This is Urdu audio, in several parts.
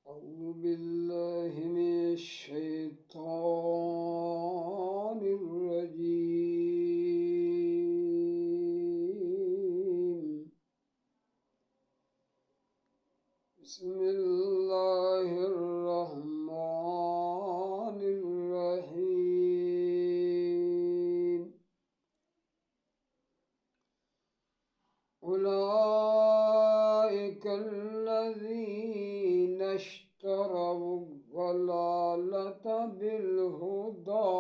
أعوذ بالله من الشيطان الرجيم. بسم الله الرحمن الرحيم. أولئك الذين اشتروا الضلالة بالهدى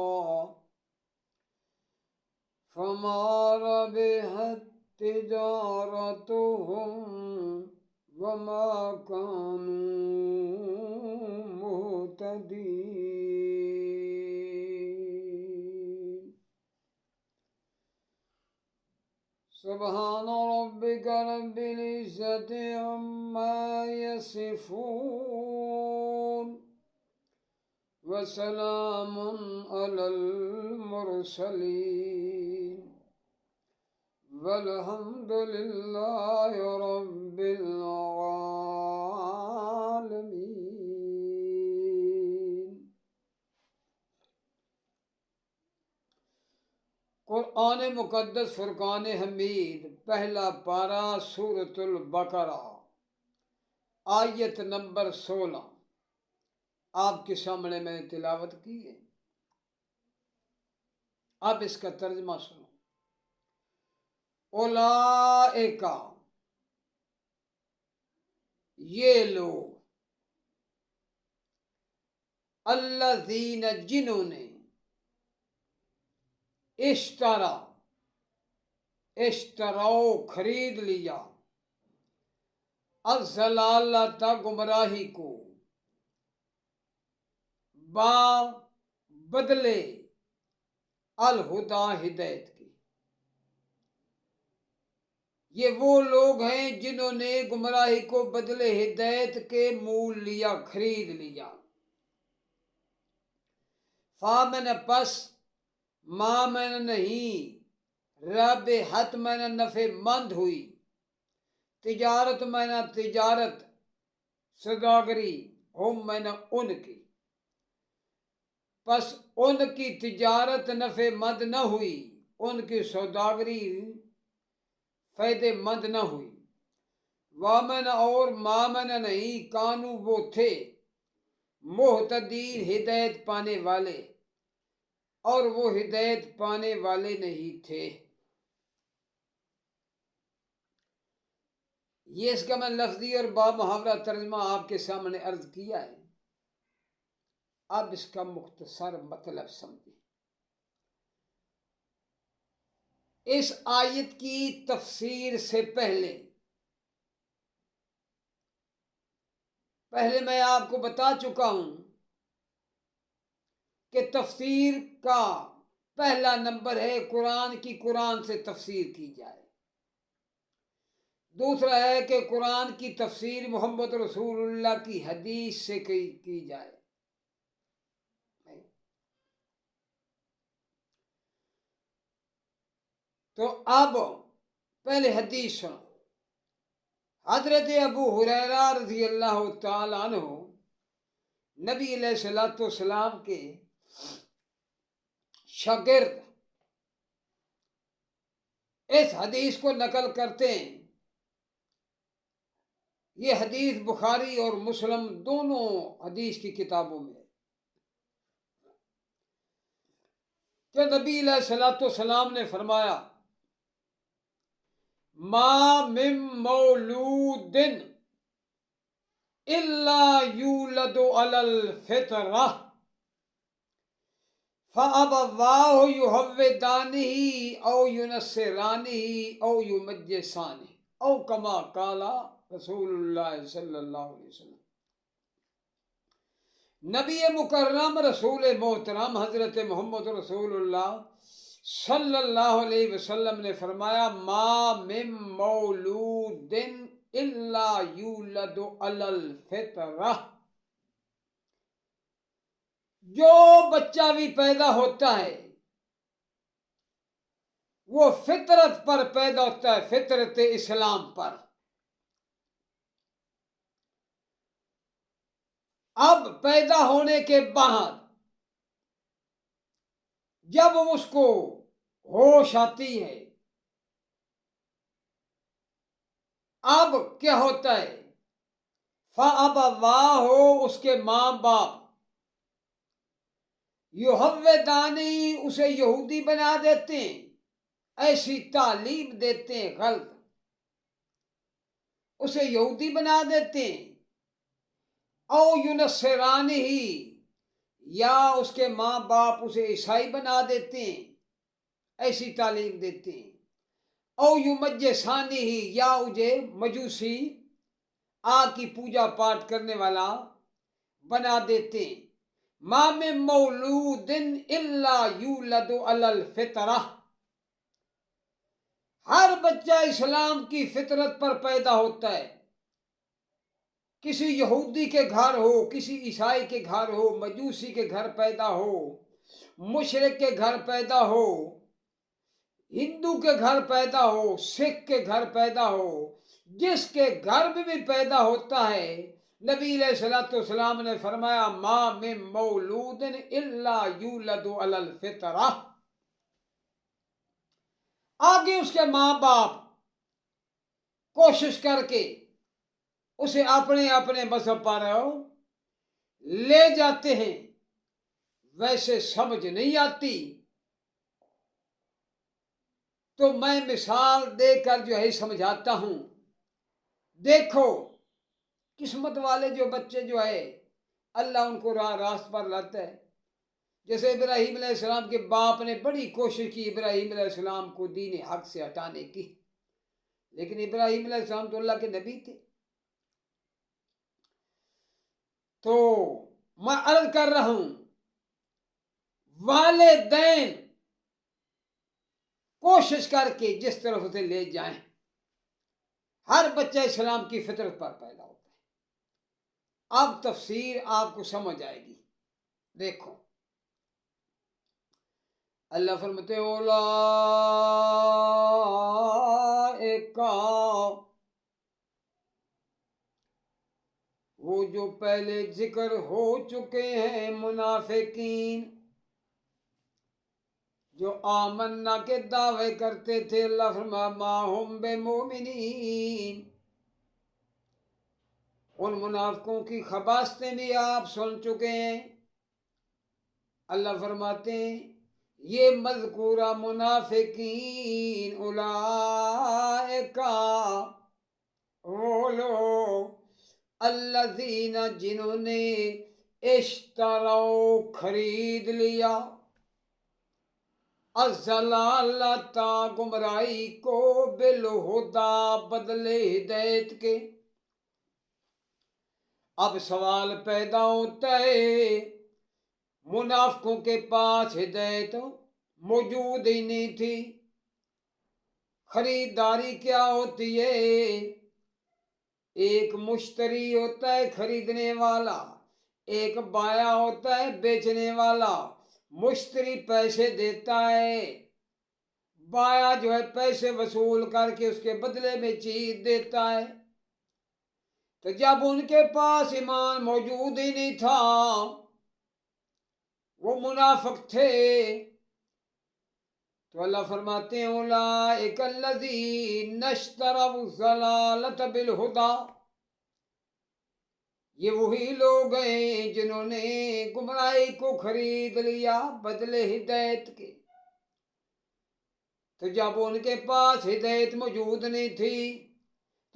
فما ربحت تجارتهم وما كانوا مهتدين. سبحان ربك رب العزة عما يصفون وسلام على المرسلين والحمد لله رب العالمين. قرآن مقدس فرقان حمید پہلا پارہ سورۃ البقرہ آیت نمبر 16 آپ کے سامنے میں نے تلاوت کی ہے. اب اس کا ترجمہ سنو. اولئک یہ لوگ، الذین جنہوں نے، اشتراؤ خرید لیا، الضلالۃ گمراہی کو، با بدلے الہدی ہدایت کی. یہ وہ لوگ ہیں جنہوں نے گمراہی کو بدلے ہدایت کے مول لیا، خرید لیا. فامن پس، مامن نہیں، رابحت میں نفع مند ہوئی، تجارت میں تجارت، سوداگری، ہم میں ان کی. پس ان کی تجارت نفع مند نہ ہوئی، ان کی سوداگری فائدے مند نہ ہوئی. وامن اور مامن نہیں، کانو وہ تھے، مہتدین ہدایت پانے والے، اور وہ ہدایت پانے والے نہیں تھے. یہ اس کا میں لفظی اور با محاورہ ترجمہ آپ کے سامنے عرض کیا ہے. اب اس کا مختصر مطلب سمجھیں. اس آیت کی تفسیر سے پہلے میں آپ کو بتا چکا ہوں کہ تفسیر کا پہلا نمبر ہے قرآن کی قرآن سے تفسیر کی جائے. دوسرا ہے کہ قرآن کی تفسیر محمد رسول اللہ کی حدیث سے کی جائے. تو اب پہلے حدیث سنو. حضرت ابو ہریرہ رضی اللہ تعالیٰ عنہ نبی علیہ الصلوۃ والسلام کے شاگرد اس حدیث کو نقل کرتے ہیں. یہ حدیث بخاری اور مسلم دونوں حدیث کی کتابوں میں ہے کہ نبی علیہ الصلوۃ والسلام نے فرمایا، ما من مولود الا یولد علی الفطرہ فابواہ یہودانہ او ینصرانہ او یمجسانہ او کما قال رسول اللہ صلی اللہ علیہ وسلم. نبی مکرم رسول محترم حضرت محمد رسول اللہ صلی اللہ علیہ وسلم نے فرمایا، ما من مولود الا یولد علی الفطرہ، جو بچہ بھی پیدا ہوتا ہے وہ فطرت پر پیدا ہوتا ہے، فطرت اسلام پر. اب پیدا ہونے کے بعد جب اس کو ہوش آتی ہے، اب کیا ہوتا ہے؟ فَأَبَوَاهُ اس کے ماں باپ یُحَوِّدَانِهِ اسے یہودی بنا دیتے ہیں، ایسی تعلیم دیتے ہیں غلط، اسے یہودی بنا دیتے ہیں، او یُنَصِّرَانِهِ یا اس کے ماں باپ اسے عیسائی بنا دیتے ہیں، ایسی تعلیم دیتے ہیں، او یُمَجِّسَانِهِ یا اسے مجوسی آگ کی پوجا پاٹ کرنے والا بنا دیتے ہیں۔ ما من مولود الا یولد علی الفطرہ، ہر بچہ اسلام کی فطرت پر پیدا ہوتا ہے، کسی یہودی کے گھر ہو، کسی عیسائی کے گھر ہو، مجوسی کے گھر پیدا ہو، مشرک کے گھر پیدا ہو، ہندو کے گھر پیدا ہو، سکھ کے گھر پیدا ہو، جس کے گھر میں بھی پیدا ہوتا ہے، نبی علیہ الصلوۃ والسلام نے فرمایا ما من مولود الا یولد علی الفطرہ۔ آگے اس کے ماں باپ کوشش کر کے اسے اپنے اپنے مذہب پر لے جاتے ہیں، ویسے سمجھ نہیں آتی تو میں مثال دے کر جو ہے سمجھاتا ہوں۔ دیکھو قسمت والے جو بچے جو ہے اللہ ان کو راست پر لاتا ہے، جیسے ابراہیم علیہ السلام کے باپ نے بڑی کوشش کی ابراہیم علیہ السلام کو دین حق سے ہٹانے کی، لیکن ابراہیم علیہ السلام تو اللہ کے نبی تھے۔ تو میں عرض کر رہا ہوں والدین کوشش کر کے جس طرف اسے لے جائیں، ہر بچہ اسلام کی فطرت پر پیدا ہوتا ہے۔ اب تفسیر آپ کو سمجھ آئے گی۔ دیکھو اللہ فرماتے اولئک، وہ جو پہلے ذکر ہو چکے ہیں منافقین، جو آمنا کے دعوے کرتے تھے، اللہ فرما ما ہم بمومنین، ان منافقوں کی خباستیں بھی آپ سن چکے ہیں۔ اللہ فرماتے ہیں یہ مذکورہ منافقین اولئک وہ لوگ الذین جنہوں نے اشتروا خرید لیا الضلالۃ گمراہی کو بالہدی بدلے ہدایت کے۔ اب سوال پیدا ہوتا ہے منافقوں کے پاس ہدایت موجود ہی نہیں تھی۔ خریداری کیا ہوتی ہے؟ ایک مشتری ہوتا ہے خریدنے والا، ایک بایا ہوتا ہے بیچنے والا۔ مشتری پیسے دیتا ہے، بایا جو ہے پیسے وصول کر کے اس کے بدلے میں چیز دیتا ہے۔ تو جب ان کے پاس ایمان موجود ہی نہیں تھا، وہ منافق تھے، تو اللہ فرماتے ہیں اولئک الذین اشتروا الضلالۃ بالہدی، یہ وہی لوگ ہیں جنہوں نے گمراہی کو خرید لیا بدلے ہدایت کے۔ تو جب ان کے پاس ہدایت موجود نہیں تھی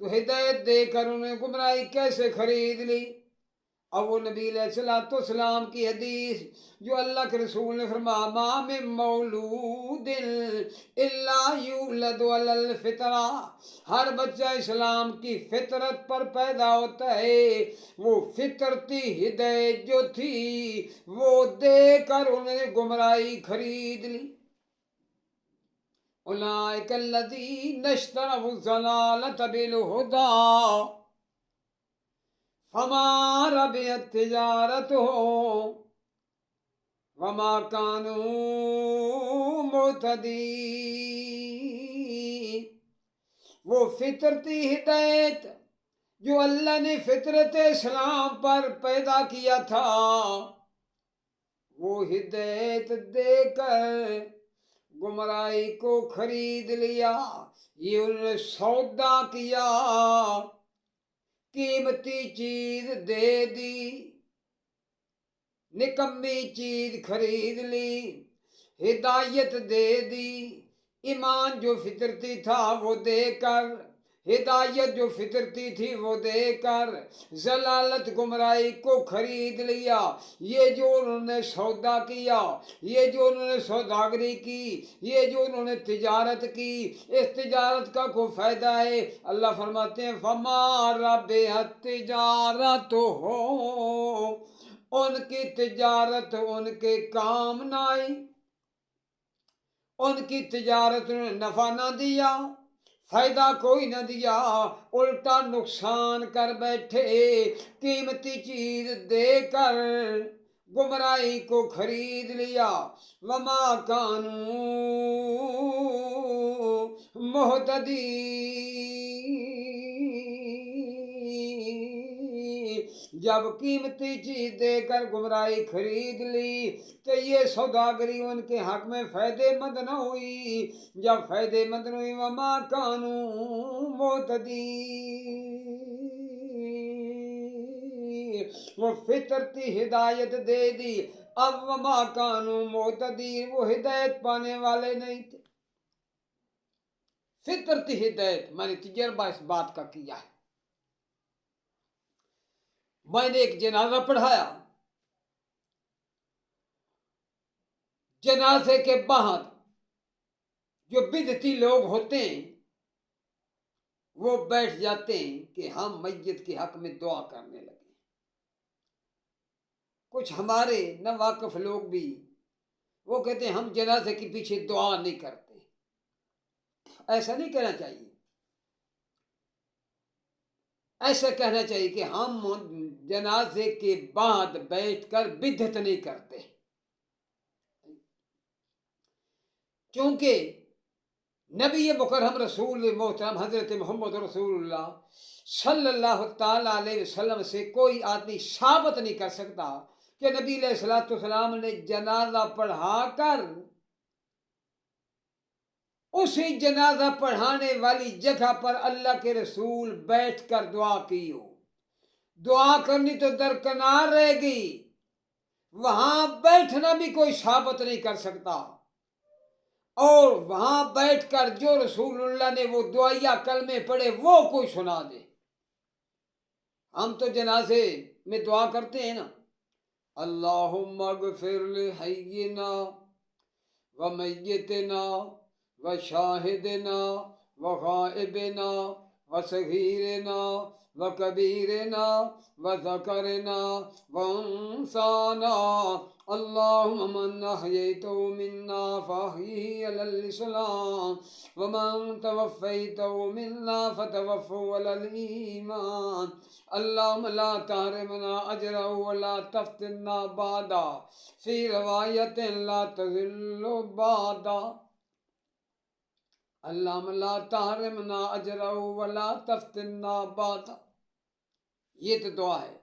تو ہدایت دے کر انہیں گمراہی کیسے خرید لی؟ اور وہ نبی علیہ الصلوۃ والسلام کی حدیث جو اللہ کے رسول نے فرمایا ما من مولود الا یولد علی الفطرہ، ہر بچہ اسلام کی فطرت پر پیدا ہوتا ہے، وہ فطرتی ہدایت جو تھی وہ دے کر انہیں گمراہی خرید لی۔ اولئک الذین اشتروا الضلالۃ بالہدی فما ربحت تجارتهم وما كانوا مہتدین۔ وہ فطرتی ہدایت جو اللہ نے فطرت اسلام پر پیدا کیا تھا وہ ہدایت دے کر گمراہی کو خرید لیا، یہ انہوں نے سودا کیا، قیمتی چیز دے دی، نکمی چیز خرید لی، ہدایت دے دی، ایمان جو فطرتی تھا وہ دے کر، ہدایت جو فطرتی تھی وہ دے کر ضلالت گمراہی کو خرید لیا۔ یہ جو انہوں نے سودا کیا، یہ جو انہوں نے سوداگری کی، یہ جو انہوں نے تجارت کی، اس تجارت کا کوئی فائدہ ہے؟ اللہ فرماتے ہیں فما ربحت تجارتہم، ان کی تجارت ان کے کام نہ آئی، ان کی تجارت نے نفع نہ دیا، فائدہ کوئی نہ دیا، الٹا نقصان کر بیٹھے، قیمتی چیز دے کر گمراہی کو خرید لیا، وما کانوا مہتدین، جب قیمتی چیز دے کر گمراہی خرید لی تو یہ سوداگری ان کے حق میں فائدے مند نہ ہوئی، جب فائدے مند ہوئی وما کانوا مہتدین، وہ فطرتی ہدایت دے دی، اب وما کانوا مہتدین، وہ ہدایت پانے والے نہیں تھے۔ فطرتی ہدایت میں نے تجربہ اس بات کا کیا ہے۔ میں نے ایک جنازہ پڑھایا، جنازے کے بعد جو بدعتی لوگ ہوتے ہیں وہ بیٹھ جاتے ہیں کہ ہم میت کے حق میں دعا کرنے لگے۔ کچھ ہمارے ناواقف لوگ بھی وہ کہتے ہیں ہم جنازے کے پیچھے دعا نہیں کرتے۔ ایسا نہیں کہنا چاہیے، ایسا کہنا چاہیے کہ ہم جنازے کے بعد بیٹھ کر بدعت نہیں کرتے، کیونکہ نبی مکرم رسول محترم حضرت محمد رسول اللہ صلی اللہ تعالی علیہ وسلم سے کوئی آدمی ثابت نہیں کر سکتا کہ نبی علیہ الصلوۃ والسلام نے جنازہ پڑھا کر اسی جنازہ پڑھانے والی جگہ پر اللہ کے رسول بیٹھ کر دعا کی ہو۔ دعا کرنی تو درکنار رہ گئی، وہاں بیٹھنا بھی کوئی ثابت نہیں کر سکتا، اور وہاں بیٹھ کر جو رسول اللہ نے وہ دعائیا کلمے پڑھے وہ کوئی سنا دے۔ ہم تو جنازے میں دعا کرتے ہیں نا، اللہم اغفر لحینا ومیتنا وشاہدنا وغائبنا وصغیرنا وکبیرنا وذکرنا وانسانا، اللہم من احییتہ منا فاحیہ علی الاسلام ومن توفیتہ منا فتوفہ علی الایمان، اللہم لا تحرمنا اجرہ ولا تفتنا بعدا، فی روایت لا تذل بعدا، اللہم لا تحرمنا اجرہ ولا تفتنا بعدا۔ یہ تو دعا ہے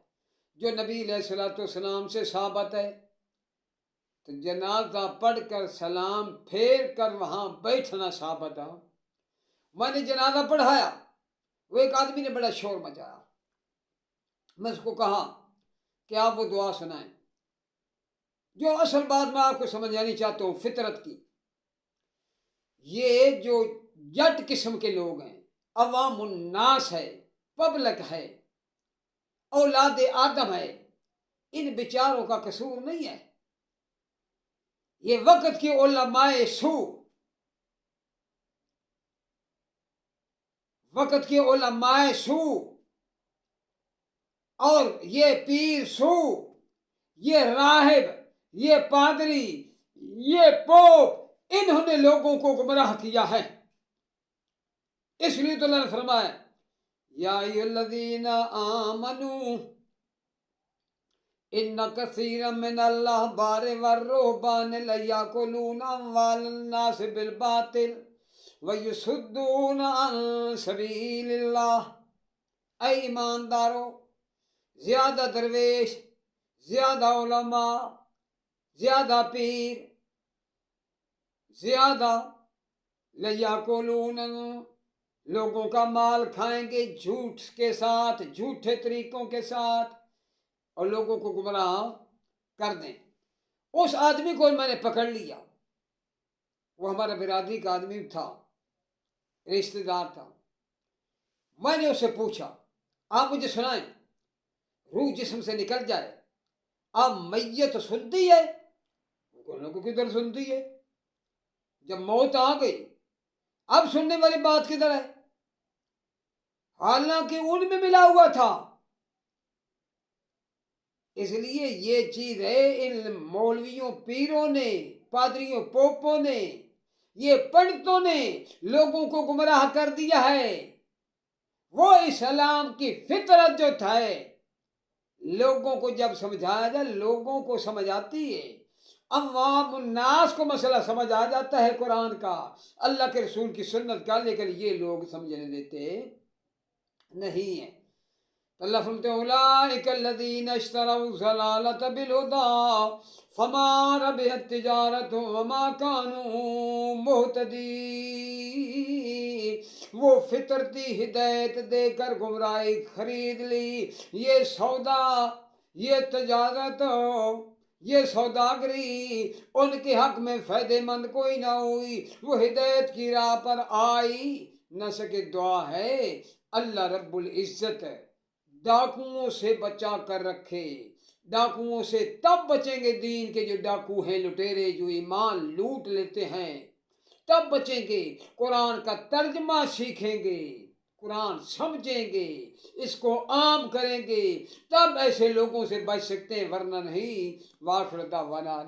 جو نبی علیہ الصلوۃ والسلام سے ثابت ہے۔ تو جنازہ پڑھ کر سلام پھیر کر وہاں بیٹھنا ثابت ہے۔ میں نے جنازہ پڑھایا، وہ ایک آدمی نے بڑا شور مچایا، میں اس کو کہا کہ آپ وہ دعا سنائیں۔ جو اصل بات میں آپ کو سمجھانی چاہتا ہوں فطرت کی، یہ جو جٹ قسم کے لوگ ہیں، عوام الناس ہے، پبلک ہے، اولاد آدم ہے، ان بیچاروں کا قصور نہیں ہے۔ یہ وقت کے علماء سو، وقت کے علماء سو اور یہ پیر سو، یہ راہب، یہ پادری، یہ پوپ، انہوں نے لوگوں کو گمراہ کیا ہے۔ اس لیے تو اللہ نے فرمایا یا ایھا الذین آمنوا ان کثیرا من الاحبار والرہبان لیأکلون اموال الناس بالباطل ویصدون عن سبیل اللہ، اے ایمانداروں، زیادہ درویش، زیادہ علماء، زیادہ پیر، زیادہ لیاکلون، لوگوں کا مال کھائیں گے جھوٹ کے ساتھ، جھوٹے طریقوں کے ساتھ، اور لوگوں کو گمراہ کر دیں۔ اس آدمی کو میں نے پکڑ لیا، وہ ہمارا برادری کا آدمی تھا، رشتہ دار تھا۔ میں نے اس سے پوچھا، آپ مجھے سنائیں، روح جسم سے نکل جائے اب میت سنتی ہے؟ ان کو کدھر سنتی ہے؟ جب موت آ گئی اب سننے والی بات کدھر ہے؟ حالانکہ ان میں ملا ہوا تھا۔ اس لیے یہ چیز ہے، ان مولویوں، پیروں نے، پادریوں، پوپوں نے، یہ پنڈتوں نے لوگوں کو گمراہ کر دیا ہے۔ وہ اسلام کی فطرت جو تھا، لوگوں کو جب سمجھایا جائے، لوگوں کو سمجھ آتی ہے، عوام الناس کو مسئلہ سمجھ آ جاتا ہے قرآن کا، اللہ کے رسول کی سنت کا، لیکن یہ لوگ سمجھنے دیتے نہیں ہیں۔ اللہ فرماتے ہیں اولئک الذین اشتروا الضلالۃ بالہدی فما ربحت تجارتهم وما كانوا مہتدین۔ وہ فطرتی ہدایت دے کر گمراہی خرید لی، یہ سودا، یہ تجارت، یہ سوداگری ان کے حق میں فائدہ مند کوئی نہ ہوئی، وہ ہدایت کی راہ پر آئی نہ سکے۔ دعا ہے اللہ رب العزت ڈاکوؤں سے بچا کر رکھے۔ ڈاکوؤں سے تب بچیں گے دین کے جو ڈاکو ہیں، لٹیرے جو ایمان لوٹ لیتے ہیں، تب بچیں گے۔ قرآن کا ترجمہ سیکھیں گے، قرآن سمجھیں گے، اس کو عام کریں گے، تب ایسے لوگوں سے بچ سکتے ہیں، ورنہ نہیں۔ وآخر دعوانا